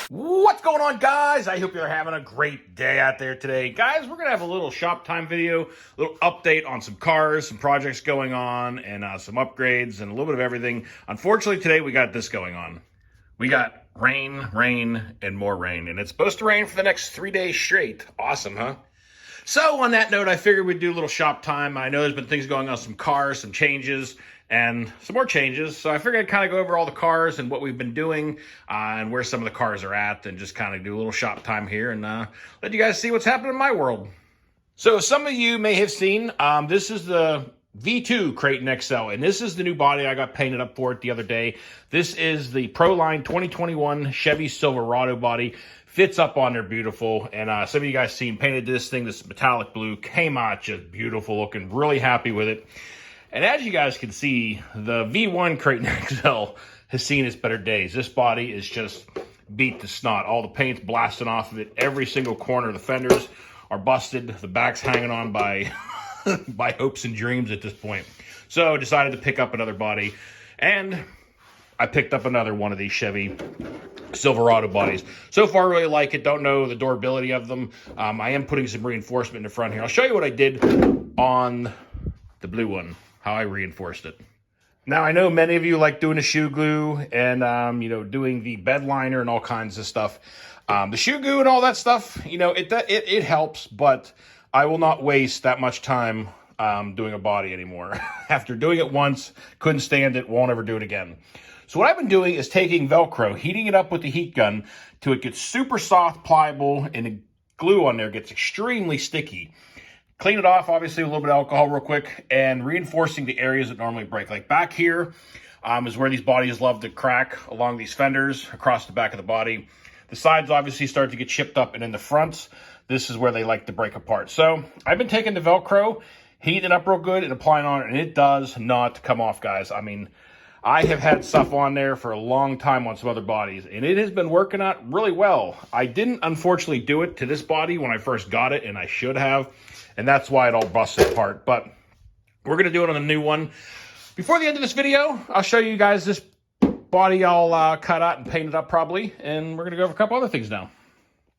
What's going on, guys? I hope you're having a great day out there today. Guys, we're going to have a little shop time video, a little update on some cars, some projects going on, and some upgrades, and a little bit of everything. Unfortunately, today we got this going on. We got rain, and more rain, and it's supposed to rain for the next 3 days straight. Awesome, huh? So on that note, I figured we'd do a little shop time. I know there's been things going on, some cars, some changes, and some more changes. So I figured I'd kind of go over all the cars and what we've been doing and where some of the cars are at, and just kind of do a little shop time here and let you guys see what's happening in my world. So some of you may have seen, this is the V2 Creighton XL, and this is the new body I got painted up for it the other day. This is the Pro Line 2021 Chevy Silverado body. Fits up on there beautiful, and some of you guys seen painted this thing, this metallic blue, came out just beautiful looking, really happy with it. And as you guys can see, the V1 Creighton XL has seen its better days. This body is just beat to snot. All the paint's blasting off of it. Every single corner of the fenders are busted. The back's hanging on by by hopes and dreams at this point. So I decided to pick up another body, and I picked up another one of these Chevy Silverado bodies. So far, really like it. Don't know the durability of them. I am putting some reinforcement in the front here. I'll show you what I did on the blue one, how I reinforced it. Now, I know many of you like doing the shoe glue and, doing the bed liner and all kinds of stuff. The shoe glue and all that stuff, it helps, but I will not waste that much time doing a body anymore. After doing it once, couldn't stand it, won't ever do it again. So what I've been doing is taking Velcro, heating it up with the heat gun till it gets super soft, pliable, and the glue on there gets extremely sticky. Clean it off, obviously, with a little bit of alcohol real quick, and reinforcing the areas that normally break. Like back here is where these bodies love to crack along these fenders across the back of the body. The sides obviously start to get chipped up, and in the fronts, this is where they like to break apart. So I've been taking the Velcro, heating it up real good, and applying on it, and it does not come off, guys. I mean, I have had stuff on there for a long time on some other bodies, and it has been working out really well. I didn't, unfortunately, do it to this body when I first got it, and I should have, and that's why it all busted apart. But we're going to do it on a new one. Before the end of this video, I'll show you guys this body I'll cut out and paint it up probably, and we're going to go over a couple other things now.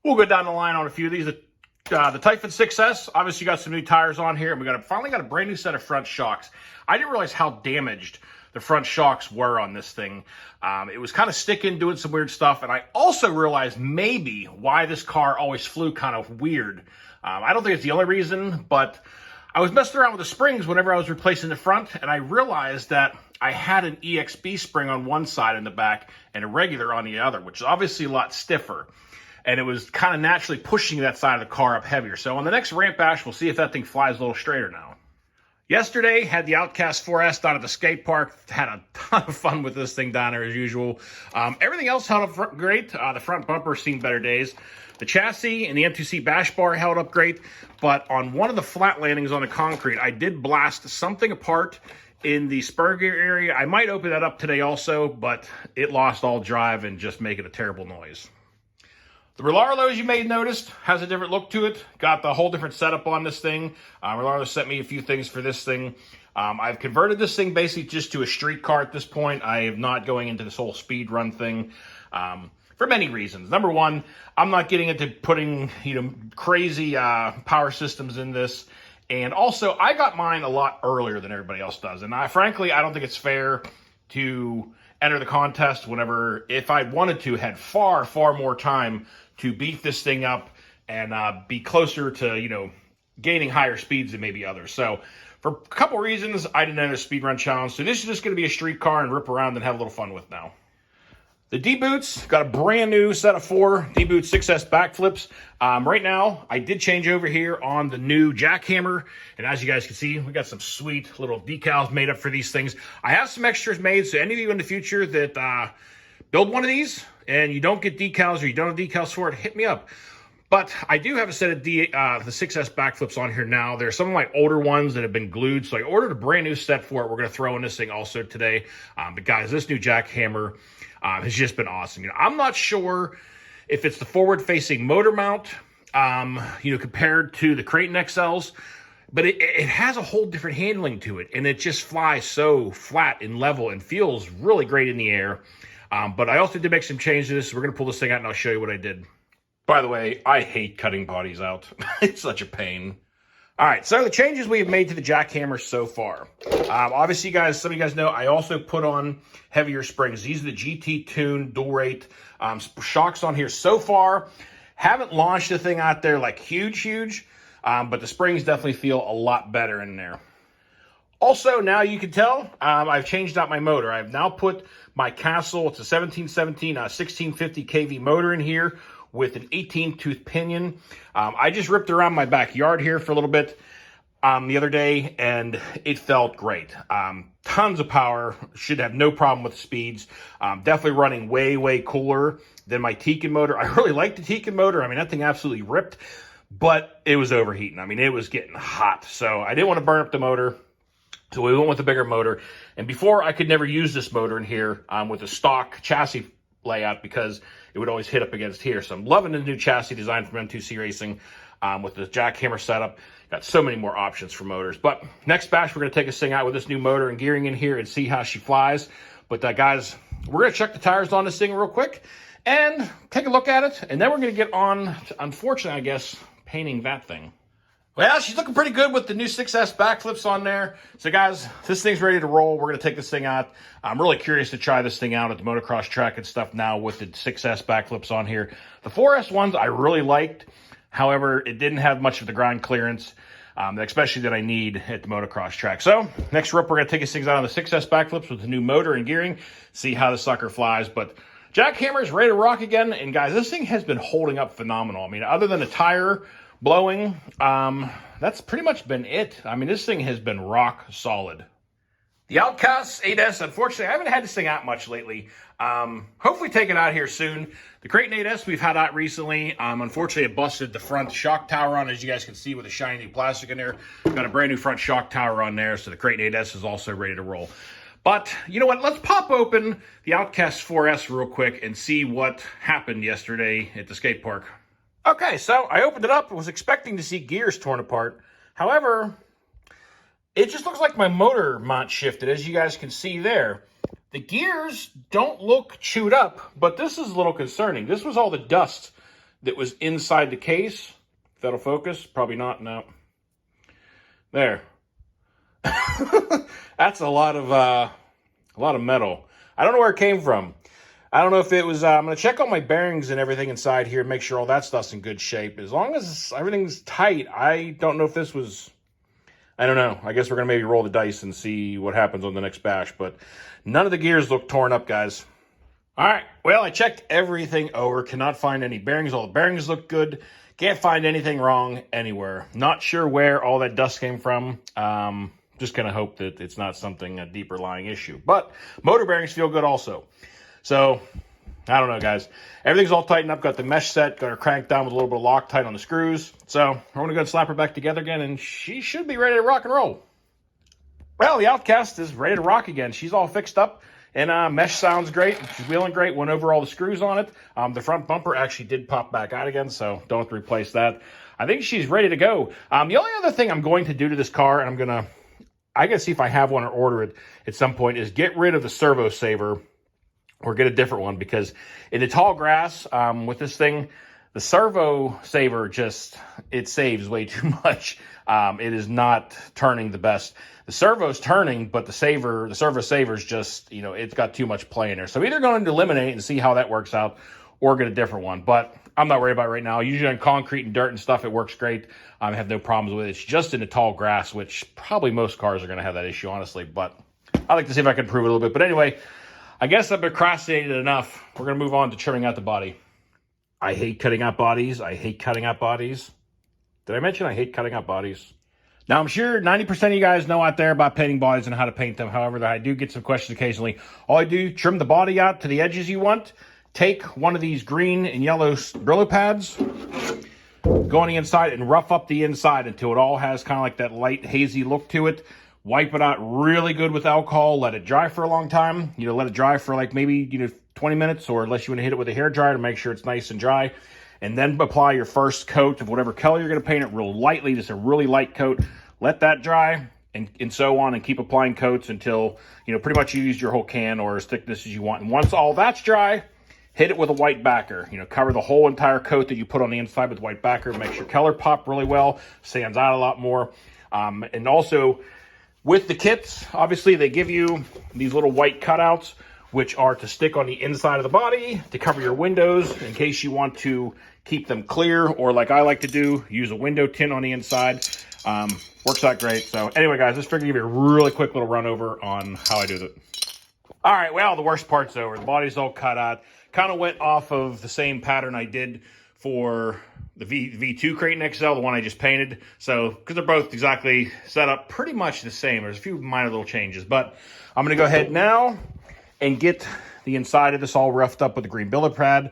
We'll go down the line on a few of these. The Typhon 6S, obviously got some new tires on here, and we finally got a brand new set of front shocks. I didn't realize how damaged the front shocks were on this thing. It was kind of sticking, doing some weird stuff, and I also realized maybe why this car always flew kind of weird. I don't think it's the only reason, but I was messing around with the springs whenever I was replacing the front, and I realized that I had an EXB spring on one side in the back and a regular on the other, which is obviously a lot stiffer. And it was kind of naturally pushing that side of the car up heavier. So on the next ramp bash, we'll see if that thing flies a little straighter now. Yesterday, had the Outcast 4S down at the skate park. Had a ton of fun with this thing down there as usual. Everything else held up great. The front bumper seen better days. The chassis and the M2C bash bar held up great. But on one of the flat landings on the concrete, I did blast something apart in the spur gear area. I might open that up today also, but it lost all drive and just making a terrible noise. The Relarlo, as you may have noticed, has a different look to it. Got the whole different setup on this thing. Relarlo sent me a few things for this thing. I've converted this thing basically just to a street car at this point. I am not going into this whole speed run thing for many reasons. Number one, I'm not getting into putting crazy power systems in this. And also, I got mine a lot earlier than everybody else does. And frankly, I don't think it's fair to enter the contest whenever, if I wanted to, had far more time to beef this thing up and be closer to, gaining higher speeds than maybe others. So for a couple reasons, I didn't enter a speed run challenge. So this is just going to be a street car and rip around and have a little fun with now. The D-Boots, got a brand new set of 4 D-Boot 6S backflips. Right now, I did change over here on the new Jackhammer. And as you guys can see, we got some sweet little decals made up for these things. I have some extras made, so any of you in the future that build one of these and you don't get decals or you don't have decals for it, hit me up. But I do have a set of the 6S backflips on here now. There's some of my older ones that have been glued, so I ordered a brand new set for it. We're going to throw in this thing also today. But guys, this new Jackhammer has just been awesome. I'm not sure if it's the forward-facing motor mount, compared to the Creighton XLs, but it has a whole different handling to it, and it just flies so flat and level and feels really great in the air. But I also did make some changes. We're going to pull this thing out, and I'll show you what I did. By the way, I hate cutting bodies out. It's such a pain. All right, so the changes we have made to the Jackhammer so far. Obviously, some of you guys know I also put on heavier springs. These are the GT Tune dual rate shocks on here so far. Haven't launched the thing out there like huge, but the springs definitely feel a lot better in there. Also, now you can tell, I've changed out my motor. I've now put my Castle, it's a 1717 1650 kV motor in here with an 18-tooth pinion. I just ripped around my backyard here for a little bit the other day, and it felt great. Tons of power, should have no problem with the speeds. Definitely running way cooler than my Tekin motor. I really like the Tekin motor. I mean, that thing absolutely ripped, but it was overheating. I mean, it was getting hot, so I didn't want to burn up the motor. So we went with a bigger motor. And before, I could never use this motor in here with a stock chassis layout because it would always hit up against here. So I'm loving the new chassis design from M2C Racing with the Jackhammer setup. Got so many more options for motors. But next bash, we're going to take this thing out with this new motor and gearing in here and see how she flies. But guys, we're going to check the tires on this thing real quick and take a look at it. And then we're going to get on to, unfortunately, I guess, painting that thing. Well, she's looking pretty good with the new 6S backflips on there. So, guys, this thing's ready to roll. We're going to take this thing out. I'm really curious to try this thing out at the motocross track and stuff now with the 6S backflips on here. The 4S ones I really liked. However, it didn't have much of the ground clearance, especially that I need at the motocross track. So, next rip, we're going to take these things out on the 6S backflips with the new motor and gearing, see how the sucker flies. But Jackhammer is ready to rock again. And, guys, this thing has been holding up phenomenal. I mean, other than the tire blowing, that's pretty much been it. I mean, this thing has been rock solid. The Outcast 8S, unfortunately, I haven't had this thing out much lately. Hopefully take it out here soon. The Creighton 8S we've had out recently. Unfortunately, it busted the front shock tower on, as you guys can see, with a shiny new plastic in there. Got a brand new front shock tower on there, so the Creighton 8S is also ready to roll. But, you know what, let's pop open the Outcast 4S real quick and see what happened yesterday at the skate park. Okay, so I opened it up and was expecting to see gears torn apart. However, it just looks like my motor mount shifted, as you guys can see there. The gears don't look chewed up, but this is a little concerning. This was all the dust that was inside the case. If that'll focus, probably not, no. There. That's a lot of metal. I don't know where it came from. I don't know if it was, I'm going to check all my bearings and everything inside here, make sure all that stuff's in good shape. As long as everything's tight, I don't know if this was, I don't know. I guess we're going to maybe roll the dice and see what happens on the next bash, but none of the gears look torn up, guys. All right, well, I checked everything over, cannot find any bearings. All the bearings look good. Can't find anything wrong anywhere. Not sure where all that dust came from. Just going to hope that it's not something, a deeper lying issue. But motor bearings feel good also. So, I don't know, guys. Everything's all tightened up. Got the mesh set. Got her cranked down with a little bit of Loctite on the screws. So, we're going to go and slap her back together again, and she should be ready to rock and roll. Well, the Outcast is ready to rock again. She's all fixed up, and mesh sounds great. She's wheeling great. Went over all the screws on it. The front bumper actually did pop back out again, so don't have to replace that. I think she's ready to go. The only other thing I'm going to do to this car, and I gotta see if I have one or order it at some point, is get rid of the servo saver or get a different one, because in the tall grass with this thing, the servo saver it saves way too much. It is not turning the best. The servo's turning, but the servo saver's just, it's got too much play in there. So I'm either going to eliminate it and see how that works out or get a different one. But I'm not worried about it right now. Usually on concrete and dirt and stuff, it works great. I have no problems with it. It's just in the tall grass, which probably most cars are going to have that issue, honestly. But I'd like to see if I can improve it a little bit. But anyway, I guess I've procrastinated enough. We're going to move on to trimming out the body. I hate cutting out bodies. Did I mention I hate cutting out bodies? Now, I'm sure 90% of you guys know out there about painting bodies and how to paint them. However, I do get some questions occasionally. All I do, trim the body out to the edges you want. Take one of these green and yellow Brillo pads, go on the inside and rough up the inside until it all has kind of like that light hazy look to it. Wipe it out really good with alcohol. Let it dry for a long time. Let it dry for like maybe 20 minutes, or unless you want to hit it with a hairdryer to make sure it's nice and dry. And then apply your first coat of whatever color you're going to paint it real lightly, just a really light coat. let that dry, and so on, and keep applying coats until, you know, pretty much you use your whole can or as thickness as you want. And once all that's dry, hit it with a white backer. You know, cover the whole entire coat that you put on the inside with white backer. Makes your color pop really well, stands out a lot more. And also, with the kits, obviously they give you these little white cutouts, which are to stick on the inside of the body to cover your windows in case you want to keep them clear, or like I like to do, use a window tint on the inside. Works out great. So anyway, guys, just figured to give you a really quick little run over on how I do it. All right, well, the worst part's over. The body's all cut out. Kind of went off of the same pattern I did for the V2 Creighton XL, the one I just painted. So, because they're both exactly set up pretty much the same. There's a few minor little changes, but I'm going to go ahead now and get the inside of this all roughed up with the green billet pad.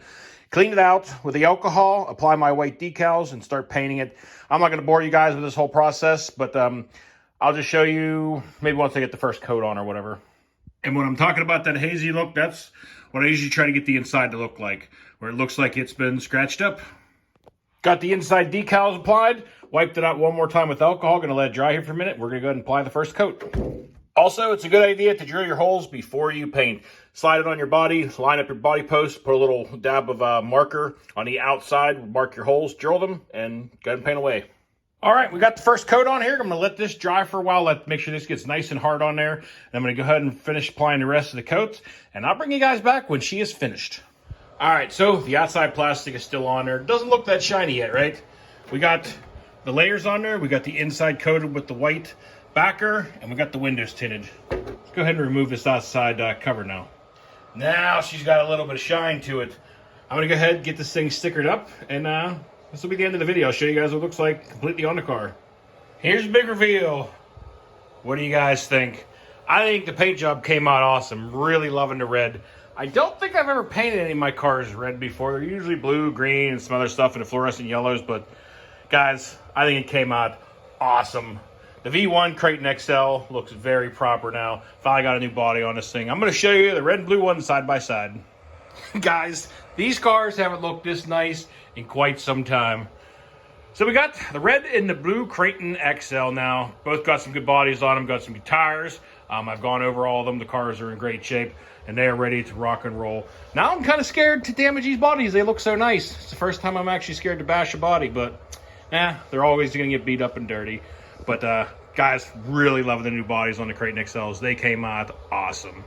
Clean it out with the alcohol, apply my white decals, and start painting it. I'm not going to bore you guys with this whole process, but I'll just show you maybe once I get the first coat on or whatever. And when I'm talking about that hazy look, that's what I usually try to get the inside to look like, where it looks like it's been scratched up. Got the inside decals applied, wiped it out one more time with alcohol, going to let it dry here for a minute. We're going to go ahead and apply the first coat. Also, it's a good idea to drill your holes before you paint. Slide it on your body, line up your body post, put a little dab of marker on the outside, mark your holes, drill them, and go ahead and paint away. All right, we got the first coat on here. I'm going to let this dry for a while, make sure this gets nice and hard on there. And I'm going to go ahead and finish applying the rest of the coats, and I'll bring you guys back when she is finished. All right, so the outside plastic is still on there. It doesn't look that shiny yet, right? We got the layers on there. We got the inside coated with the white backer, and we got the windows tinted. Let's go ahead and remove this outside cover now. Now she's got a little bit of shine to it. I'm going to go ahead and get this thing stickered up, and this will be the end of the video. I'll show you guys what it looks like completely on the car. Here's a big reveal. What do you guys think? I think the paint job came out awesome. Really loving the red. I don't think I've ever painted any of my cars red before. They're usually blue, green, and some other stuff in the fluorescent yellows, but guys, I think it came out awesome. The V1 Creighton XL looks very proper now. Finally got a new body on this thing. I'm going to show you the red and blue one side by side. Guys, these cars haven't looked this nice in quite some time. So we got the red and the blue Creighton XL now. Both got some good bodies on them, got some good tires. I've gone over all of them. The cars are in great shape, and they are ready to rock and roll. Now I'm kind of scared to damage these bodies. They look so nice. It's the first time I'm actually scared to bash a body, but they're always going to get beat up and dirty. But guys, really loving the new bodies on the Creighton XLs. They came out awesome.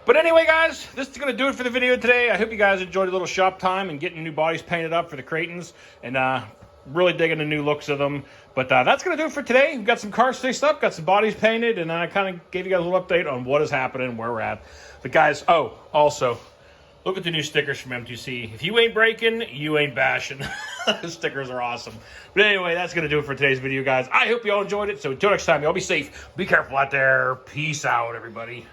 But anyway, guys, this is going to do it for the video today. I hope you guys enjoyed a little shop time and getting new bodies painted up for the Creightons, and really digging the new looks of them. But that's going to do it for today. We've got some cars fixed up, got some bodies painted, and I kind of gave you guys a little update on what is happening, where we're at. But guys, also, look at the new stickers from M2C. If you ain't breaking, you ain't bashing. The stickers are awesome. But anyway, that's going to do it for today's video, guys. I hope you all enjoyed it. So until next time, y'all be safe. Be careful out there. Peace out, everybody.